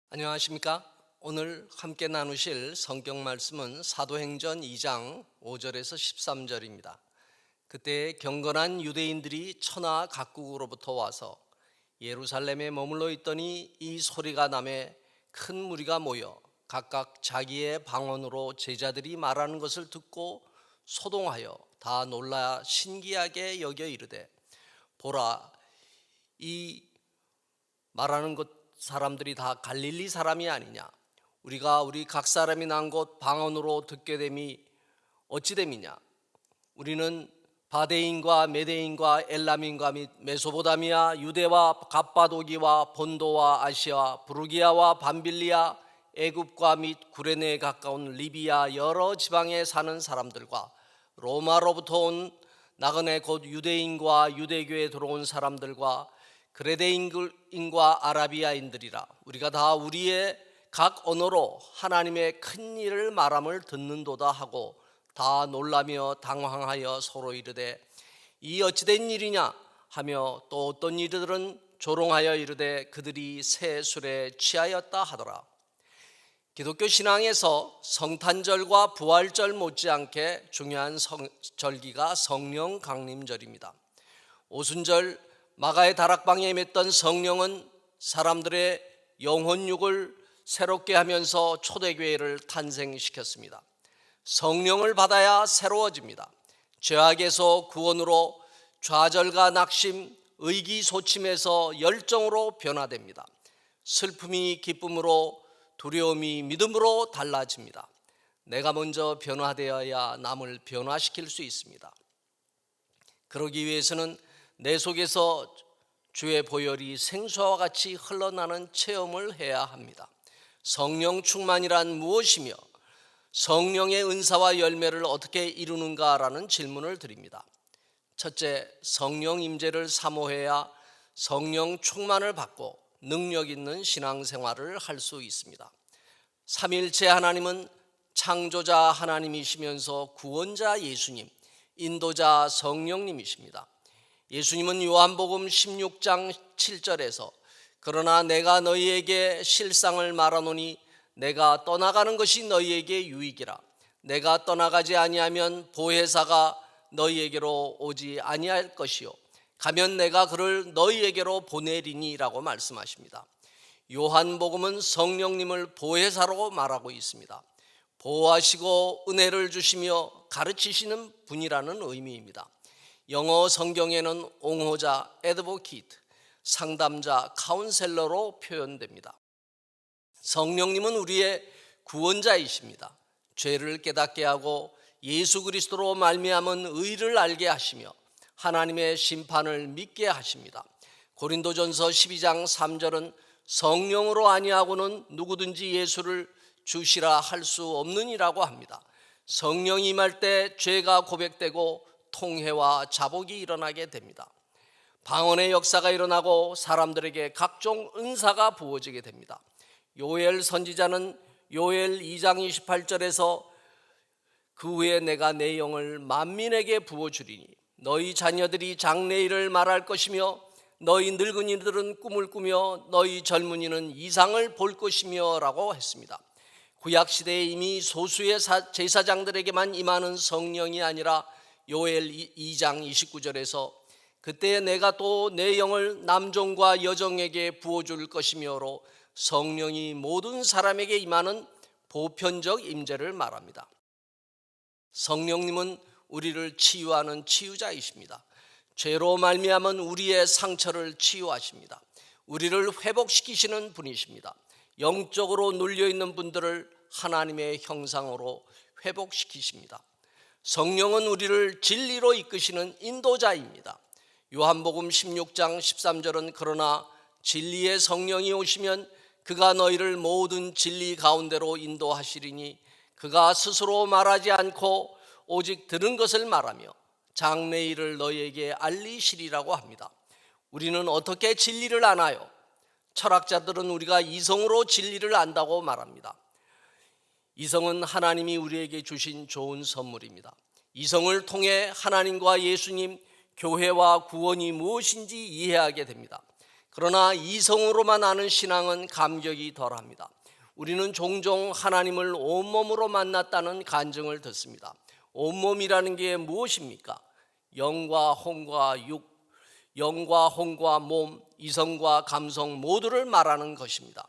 안녕하십니까? 오늘 함께 나누실 성경 말씀은 사도행전 2장 5절에서 13절입니다. 그때 경건한 유대인들이 천하 각국으로부터 와서 예루살렘에 머물러 있더니 이 소리가 나매 큰 무리가 모여 각각 자기의 방언으로 제자들이 말하는 것을 듣고 소동하여 다 놀라 신기하게 여겨 이르되, 보라, 이 말하는 것 사람들이 다 갈릴리 사람이 아니냐? 우리가 우리 각 사람이 난 곳 방언으로 듣게 됨이 어찌 됨이냐? 우리는 바데인과 메데인과 엘람인과 및 메소보다미아, 유대와 갑바도기와 본도와 아시아, 부르기아와 밤빌리아, 애굽과 및 구레네에 가까운 리비아 여러 지방에 사는 사람들과 로마로부터 온 나그네 곧 유대인과 유대교에 들어온 사람들과 그레데인과 아라비아인들이라. 우리가 다 우리의 각 언어로 하나님의 큰 일을 말함을 듣는도다 하고 다 놀라며 당황하여 서로 이르되, 이 어찌된 일이냐 하며 또 어떤 이들은 조롱하여 이르되 그들이 새 술에 취하였다 하더라. 기독교 신앙에서 성탄절과 부활절 못지않게 중요한 절기가 성령 강림절입니다. 오순절 마가의 다락방에 맸던 성령은 사람들의 영혼육을 새롭게 하면서 초대교회를 탄생시켰습니다. 성령을 받아야 새로워집니다. 죄악에서 구원으로, 좌절과 낙심, 의기소침에서 열정으로 변화됩니다. 슬픔이 기쁨으로, 두려움이 믿음으로 달라집니다. 내가 먼저 변화되어야 남을 변화시킬 수 있습니다. 그러기 위해서는 내 속에서 주의 보혈이 생수와 같이 흘러나는 체험을 해야 합니다. 성령 충만이란 무엇이며 성령의 은사와 열매를 어떻게 이루는가라는 질문을 드립니다. 첫째, 성령 임재를 사모해야 성령 충만을 받고 능력 있는 신앙생활을 할 수 있습니다. 삼위일체 하나님은 창조자 하나님이시면서 구원자 예수님, 인도자 성령님이십니다. 예수님은 요한복음 16장 7절에서 그러나 내가 너희에게 실상을 말하노니 내가 떠나가는 것이 너희에게 유익이라. 내가 떠나가지 아니하면 보혜사가 너희에게로 오지 아니할 것이요 가면 내가 그를 너희에게로 보내리니라고 말씀하십니다. 요한복음은 성령님을 보혜사로 말하고 있습니다. 보호하시고 은혜를 주시며 가르치시는 분이라는 의미입니다. 영어 성경에는 옹호자, 애드보키트, 상담자, 카운셀러로 표현됩니다. 성령님은 우리의 구원자이십니다. 죄를 깨닫게 하고 예수 그리스도로 말미암은 의를 알게 하시며 하나님의 심판을 믿게 하십니다. 고린도전서 12장 3절은 성령으로 아니하고는 누구든지 예수를 주시라 할 수 없느니라고 합니다. 성령이 임할 때 죄가 고백되고 통회와 자복이 일어나게 됩니다. 방언의 역사가 일어나고 사람들에게 각종 은사가 부어지게 됩니다. 요엘 선지자는 요엘 2장 28절에서 그 후에 내가 내 영을 만민에게 부어주리니 너희 자녀들이 장래일을 말할 것이며 너희 늙은이들은 꿈을 꾸며 너희 젊은이는 이상을 볼 것이며 라고 했습니다. 구약시대에 이미 소수의 제사장들에게만 임하는 성령이 아니라 요엘 2장 29절에서 그때 내가 또 내 영을 남종과 여종에게 부어줄 것이며로 성령이 모든 사람에게 임하는 보편적 임재를 말합니다. 성령님은 우리를 치유하는 치유자이십니다. 죄로 말미암은 우리의 상처를 치유하십니다. 우리를 회복시키시는 분이십니다. 영적으로 눌려있는 분들을 하나님의 형상으로 회복시키십니다. 성령은 우리를 진리로 이끄시는 인도자입니다. 요한복음 16장 13절은 그러나 진리의 성령이 오시면 그가 너희를 모든 진리 가운데로 인도하시리니 그가 스스로 말하지 않고 오직 들은 것을 말하며 장래일을 너희에게 알리시리라고 합니다. 우리는 어떻게 진리를 아나요? 철학자들은 우리가 이성으로 진리를 안다고 말합니다. 이성은 하나님이 우리에게 주신 좋은 선물입니다. 이성을 통해 하나님과 예수님, 교회와 구원이 무엇인지 이해하게 됩니다. 그러나 이성으로만 아는 신앙은 감격이 덜합니다. 우리는 종종 하나님을 온몸으로 만났다는 간증을 듣습니다. 온몸이라는 게 무엇입니까? 영과 혼과 육, 영과 혼과 몸, 이성과 감성 모두를 말하는 것입니다.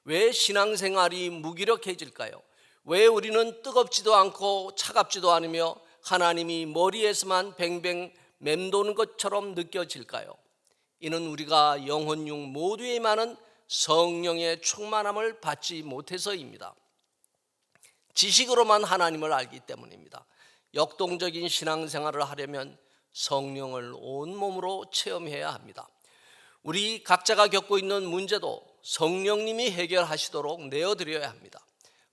왜 신앙생활이 무기력해질까요? 왜 우리는 뜨겁지도 않고 차갑지도 않으며 하나님이 머리에서만 뱅뱅 맴도는 것처럼 느껴질까요? 이는 우리가 영혼 육 모두에 많은 성령의 충만함을 받지 못해서입니다. 지식으로만 하나님을 알기 때문입니다. 역동적인 신앙생활을 하려면 성령을 온몸으로 체험해야 합니다. 우리 각자가 겪고 있는 문제도 성령님이 해결하시도록 내어드려야 합니다.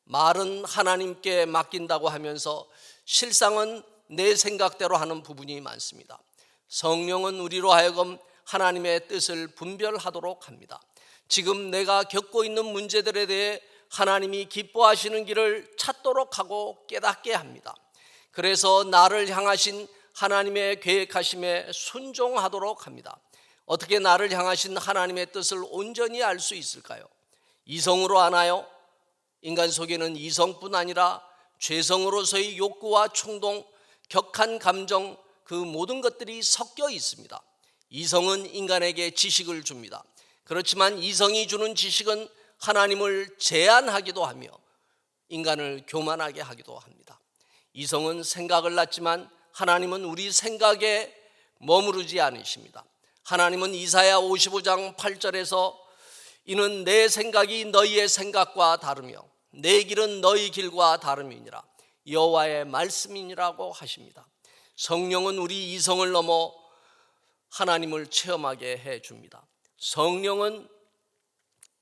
말은 하나님께 맡긴다고 하면서 실상은 내 생각대로 하는 부분이 많습니다. 성령은 우리로 하여금 하나님의 뜻을 분별하도록 합니다. 지금 내가 겪고 있는 문제들에 대해 하나님이 기뻐하시는 길을 찾도록 하고 깨닫게 합니다. 그래서 나를 향하신 하나님의 계획하심에 순종하도록 합니다. 어떻게 나를 향하신 하나님의 뜻을 온전히 알 수 있을까요? 이성으로 아나요? 인간 속에는 이성뿐 아니라 죄성으로서의 욕구와 충동, 격한 감정, 그 모든 것들이 섞여 있습니다. 이성은 인간에게 지식을 줍니다. 그렇지만 이성이 주는 지식은 하나님을 제한하기도 하며 인간을 교만하게 하기도 합니다. 이성은 생각을 낳지만 하나님은 우리 생각에 머무르지 않으십니다. 하나님은 이사야 55장 8절에서 이는 내 생각이 너희의 생각과 다르며 내 길은 너희 길과 다름이니라 여호와의 말씀이니라고 하십니다. 성령은 우리 이성을 넘어 하나님을 체험하게 해줍니다. 성령은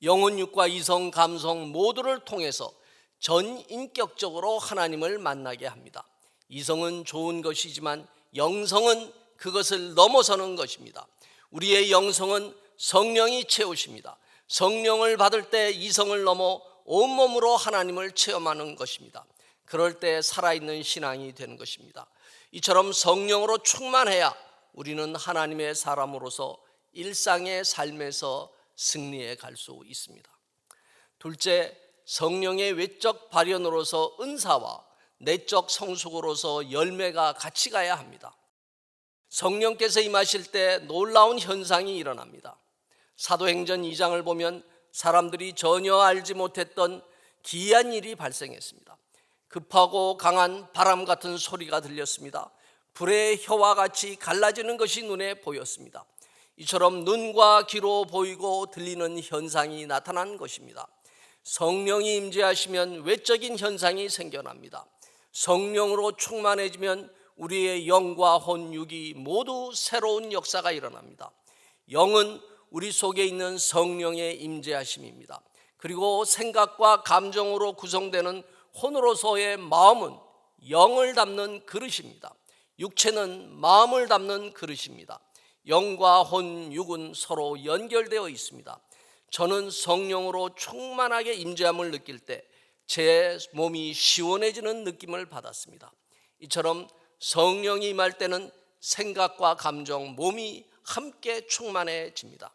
영혼 육과 이성 감성 모두를 통해서 전인격적으로 하나님을 만나게 합니다. 이성은 좋은 것이지만 영성은 그것을 넘어서는 것입니다. 우리의 영성은 성령이 채우십니다. 성령을 받을 때 이성을 넘어 온몸으로 하나님을 체험하는 것입니다. 그럴 때 살아있는 신앙이 되는 것입니다. 이처럼 성령으로 충만해야 우리는 하나님의 사람으로서 일상의 삶에서 승리해 갈 수 있습니다. 둘째, 성령의 외적 발현으로서 은사와 내적 성숙으로서 열매가 같이 가야 합니다. 성령께서 임하실 때 놀라운 현상이 일어납니다. 사도행전 2장을 보면 사람들이 전혀 알지 못했던 기이한 일이 발생했습니다. 급하고 강한 바람 같은 소리가 들렸습니다. 불의 혀와 같이 갈라지는 것이 눈에 보였습니다. 이처럼 눈과 귀로 보이고 들리는 현상이 나타난 것입니다. 성령이 임재하시면 외적인 현상이 생겨납니다. 성령으로 충만해지면 우리의 영과 혼, 육이 모두 새로운 역사가 일어납니다. 영은 우리 속에 있는 성령의 임재하심입니다. 그리고 생각과 감정으로 구성되는 혼으로서의 마음은 영을 담는 그릇입니다. 육체는 마음을 담는 그릇입니다. 영과 혼, 육은 서로 연결되어 있습니다. 저는 성령으로 충만하게 임재함을 느낄 때 제 몸이 시원해지는 느낌을 받았습니다. 이처럼 성령이 임할 때는 생각과 감정, 몸이 함께 충만해집니다.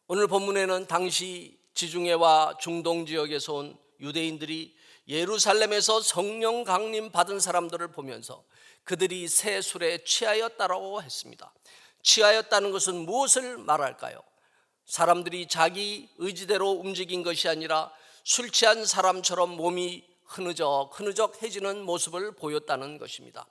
오늘 본문에는 당시 지중해와 중동 지역에서 온 유대인들이 예루살렘에서 성령 강림 받은 사람들을 보면서 그들이 새 술에 취하였다라고 했습니다. 취하였다는 것은 무엇을 말할까요? 사람들이 자기 의지대로 움직인 것이 아니라 술 취한 사람처럼 몸이 흐느적해지는 모습을 보였다는 것입니다.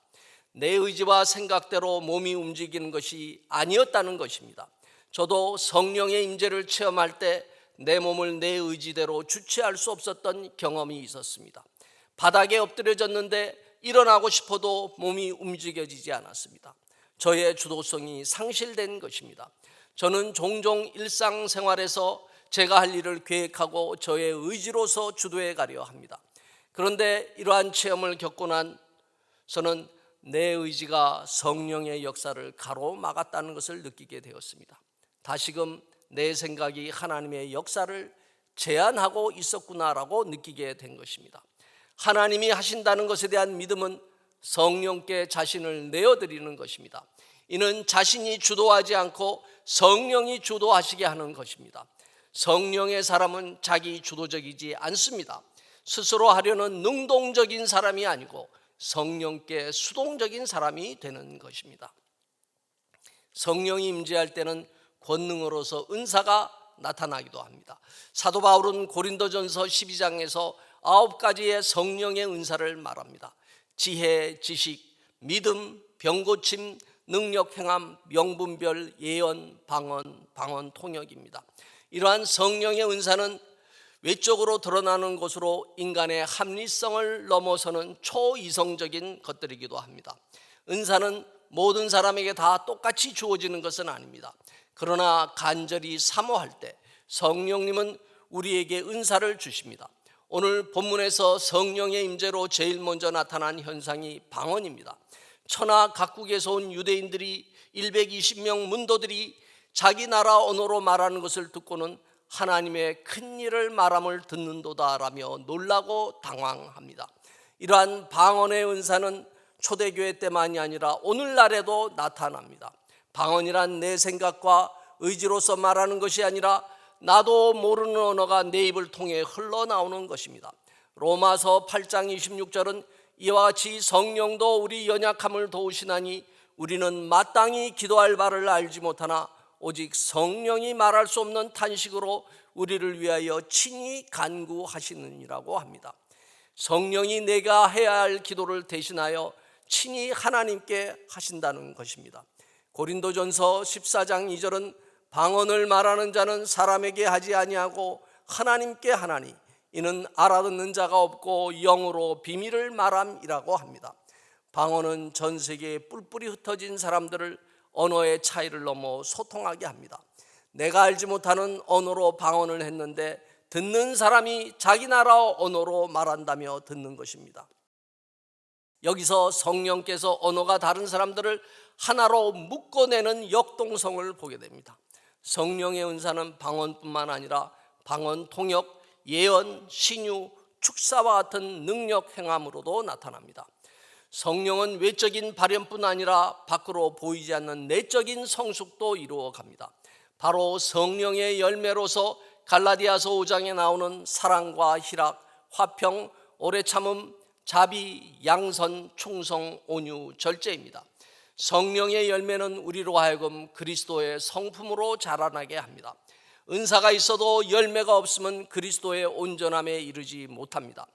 내 의지와 생각대로 몸이 움직이는 것이 아니었다는 것입니다. 저도 성령의 임재를 체험할 때 내 몸을 내 의지대로 주체할 수 없었던 경험이 있었습니다. 바닥에 엎드려졌는데 일어나고 싶어도 몸이 움직여지지 않았습니다. 저의 주도성이 상실된 것입니다. 저는 종종 일상생활에서 제가 할 일을 계획하고 저의 의지로서 주도해 가려 합니다. 그런데 이러한 체험을 겪고 나서는 내 의지가 성령의 역사를 가로막았다는 것을 느끼게 되었습니다. 다시금 내 생각이 하나님의 역사를 제한하고 있었구나라고 느끼게 된 것입니다. 하나님이 하신다는 것에 대한 믿음은 성령께 자신을 내어드리는 것입니다. 이는 자신이 주도하지 않고 성령이 주도하시게 하는 것입니다. 성령의 사람은 자기 주도적이지 않습니다. 스스로 하려는 능동적인 사람이 아니고 성령께 수동적인 사람이 되는 것입니다. 성령이 임재할 때는 권능으로서 은사가 나타나기도 합니다. 사도 바울은 고린도전서 12장에서 9가지의 성령의 은사를 말합니다. 지혜, 지식, 믿음, 병고침, 능력 행함, 명분별, 예언, 방언 통역입니다. 이러한 성령의 은사는 외적으로 드러나는 것으로 인간의 합리성을 넘어서는 초이성적인 것들이기도 합니다. 은사는 모든 사람에게 다 똑같이 주어지는 것은 아닙니다. 그러나 간절히 사모할 때 성령님은 우리에게 은사를 주십니다. 오늘 본문에서 성령의 임재로 제일 먼저 나타난 현상이 방언입니다. 천하 각국에서 온 유대인들이 120명 문도들이 자기 나라 언어로 말하는 것을 듣고는 하나님의 큰 일을 말함을 듣는도다라며 놀라고 당황합니다. 이러한 방언의 은사는 초대교회 때만이 아니라 오늘날에도 나타납니다. 방언이란 내 생각과 의지로서 말하는 것이 아니라 나도 모르는 언어가 내 입을 통해 흘러나오는 것입니다. 로마서 8장 26절은 이와 같이 성령도 우리 연약함을 도우시나니 우리는 마땅히 기도할 바를 알지 못하나 오직 성령이 말할 수 없는 탄식으로 우리를 위하여 친히 간구하시느니라고 합니다. 성령이 내가 해야 할 기도를 대신하여 친히 하나님께 하신다는 것입니다. 고린도전서 14장 2절은 방언을 말하는 자는 사람에게 하지 아니하고 하나님께 하나니 이는 알아듣는 자가 없고 영으로 비밀을 말함이라고 합니다. 방언은 전 세계에 뿔뿔이 흩어진 사람들을 언어의 차이를 넘어 소통하게 합니다. 내가 알지 못하는 언어로 방언을 했는데 듣는 사람이 자기 나라 언어로 말한다며 듣는 것입니다. 여기서 성령께서 언어가 다른 사람들을 하나로 묶어내는 역동성을 보게 됩니다. 성령의 은사는 방언뿐만 아니라 방언 통역, 예언, 신유, 축사와 같은 능력 행함으로도 나타납니다. 성령은 외적인 발현뿐 아니라 밖으로 보이지 않는 내적인 성숙도 이루어갑니다. 바로 성령의 열매로서 갈라디아서 5장에 나오는 사랑과 희락, 화평, 오래 참음, 자비, 양선, 충성, 온유, 절제입니다. 성령의 열매는 우리로 하여금 그리스도의 성품으로 자라나게 합니다. 은사가 있어도 열매가 없으면 그리스도의 온전함에 이르지 못합니다.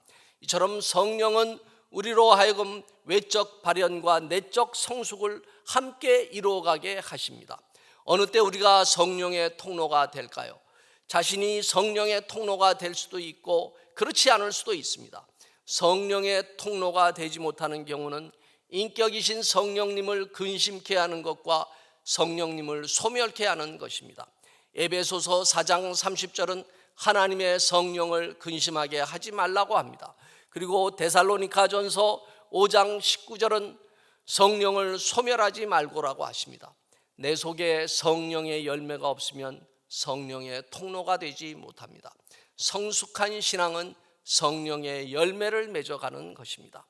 이처럼 성령은 우리로 하여금 외적 발현과 내적 성숙을 함께 이루어가게 하십니다. 어느 때 우리가 성령의 통로가 될까요? 자신이 성령의 통로가 될 수도 있고 그렇지 않을 수도 있습니다. 성령의 통로가 되지 못하는 경우는 인격이신 성령님을 근심케 하는 것과 성령님을 소멸케 하는 것입니다. 에베소서 4장 30절은 하나님의 성령을 근심하게 하지 말라고 합니다. 그리고 데살로니가전서 5장 19절은 성령을 소멸하지 말고라고 하십니다. 내 속에 성령의 열매가 없으면 성령의 통로가 되지 못합니다. 성숙한 신앙은 성령의 열매를 맺어가는 것입니다.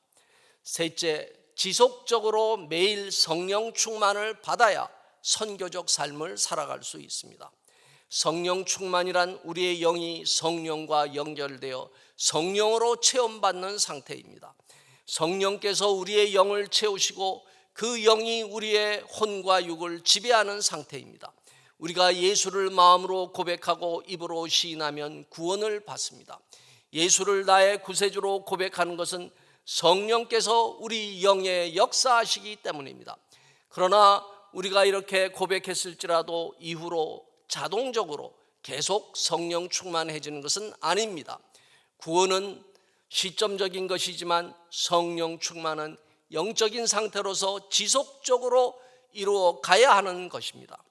셋째, 지속적으로 매일 성령 충만을 받아야 선교적 삶을 살아갈 수 있습니다. 성령 충만이란 우리의 영이 성령과 연결되어 성령으로 체험받는 상태입니다. 성령께서 우리의 영을 채우시고 그 영이 우리의 혼과 육을 지배하는 상태입니다. 우리가 예수를 마음으로 고백하고 입으로 시인하면 구원을 받습니다. 예수를 나의 구세주로 고백하는 것은 성령께서 우리 영에 역사하시기 때문입니다. 그러나 우리가 이렇게 고백했을지라도 이후로 자동적으로 계속 성령 충만해지는 것은 아닙니다. 구원은 시점적인 것이지만 성령 충만은 영적인 상태로서 지속적으로 이루어 가야 하는 것입니다.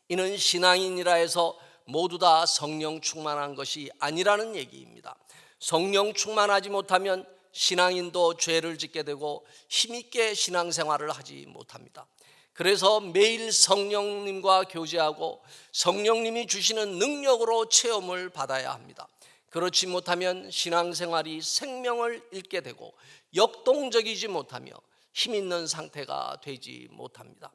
이는 신앙인이라 해서 모두 다 성령 충만한 것이 아니라는 얘기입니다. 성령 충만하지 못하면 신앙인도 죄를 짓게 되고 힘있게 신앙생활을 하지 못합니다. 그래서 매일 성령님과 교제하고 성령님이 주시는 능력으로 체험을 받아야 합니다. 그렇지 못하면 신앙생활이 생명을 잃게 되고 역동적이지 못하며 힘있는 상태가 되지 못합니다.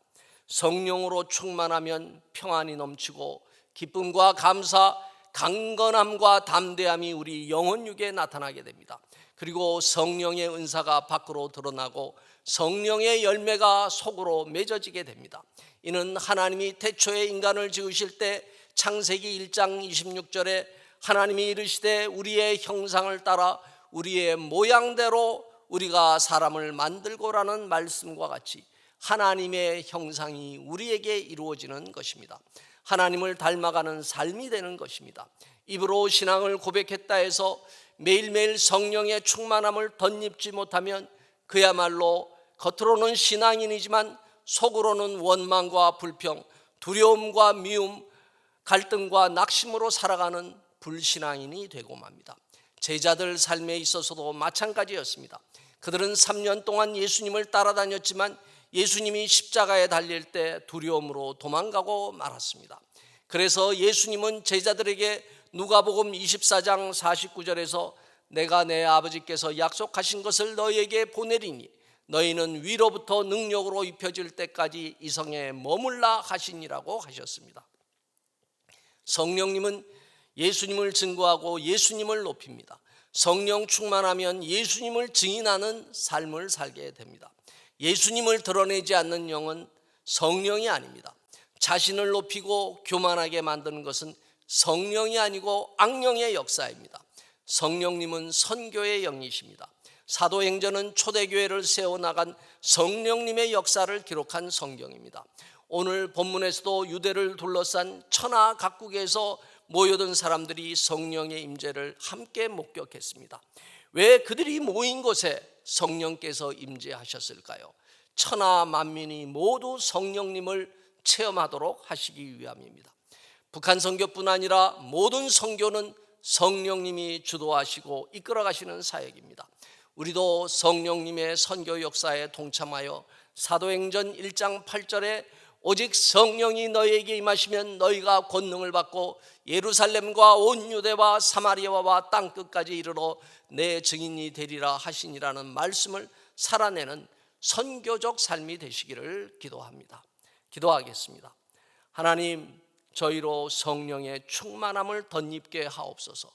성령으로 충만하면 평안이 넘치고 기쁨과 감사, 강건함과 담대함이 우리 영혼육에 나타나게 됩니다. 그리고 성령의 은사가 밖으로 드러나고 성령의 열매가 속으로 맺어지게 됩니다. 이는 하나님이 태초에 인간을 지으실 때 창세기 1장 26절에 하나님이 이르시되 우리의 형상을 따라 우리의 모양대로 우리가 사람을 만들고라는 말씀과 같이 하나님의 형상이 우리에게 이루어지는 것입니다. 하나님을 닮아가는 삶이 되는 것입니다. 입으로 신앙을 고백했다 해서 매일매일 성령의 충만함을 덧입지 못하면 그야말로 겉으로는 신앙인이지만 속으로는 원망과 불평, 두려움과 미움, 갈등과 낙심으로 살아가는 불신앙인이 되고 맙니다. 제자들 삶에 있어서도 마찬가지였습니다. 그들은 3년 동안 예수님을 따라다녔지만 예수님이 십자가에 달릴 때 두려움으로 도망가고 말았습니다. 그래서 예수님은 제자들에게 누가복음 24장 49절에서 내가 내 아버지께서 약속하신 것을 너희에게 보내리니 너희는 위로부터 능력으로 입혀질 때까지 이 성에 머물라 하시니라고 하셨습니다. 성령님은 예수님을 증거하고 예수님을 높입니다. 성령 충만하면 예수님을 증인하는 삶을 살게 됩니다. 예수님을 드러내지 않는 영은 성령이 아닙니다. 자신을 높이고 교만하게 만드는 것은 성령이 아니고 악령의 역사입니다. 성령님은 선교의 영이십니다. 사도행전은 초대교회를 세워나간 성령님의 역사를 기록한 성경입니다. 오늘 본문에서도 유대를 둘러싼 천하 각국에서 모여든 사람들이 성령의 임재를 함께 목격했습니다. 왜 그들이 모인 곳에 성령께서 임재하셨을까요? 천하 만민이 모두 성령님을 체험하도록 하시기 위함입니다. 북한 선교뿐 아니라 모든 선교는 성령님이 주도하시고 이끌어가시는 사역입니다. 우리도 성령님의 선교 역사에 동참하여 사도행전 1장 8절에 오직 성령이 너희에게 임하시면 너희가 권능을 받고 예루살렘과 온 유대와 사마리아와 땅끝까지 이르러 내 증인이 되리라 하시니라는 말씀을 살아내는 선교적 삶이 되시기를 기도합니다. 기도하겠습니다. 하나님, 저희로 성령의 충만함을 덧입게 하옵소서.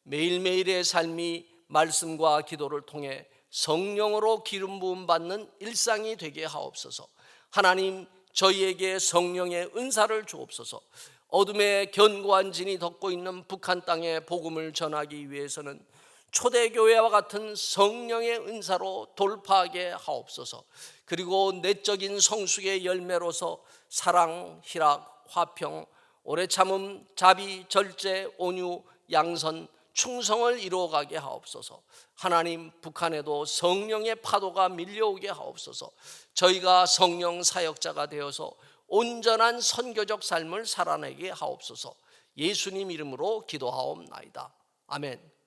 매일매일의 삶이 말씀과 기도를 통해 성령으로 기름 부음 받는 일상이 되게 하옵소서. 하나님, 저희에게 성령의 은사를 주옵소서. 어둠의 견고한 진이 덮고 있는 북한 땅에 복음을 전하기 위해서는 초대교회와 같은 성령의 은사로 돌파하게 하옵소서. 그리고 내적인 성숙의 열매로서 사랑, 희락, 화평, 오래 참음, 자비, 절제, 온유, 양선, 충성을 이루어가게 하옵소서. 하나님, 북한에도 성령의 파도가 밀려오게 하옵소서. 저희가 성령 사역자가 되어서 온전한 선교적 삶을 살아내게 하옵소서. 예수님 이름으로 기도하옵나이다. 아멘.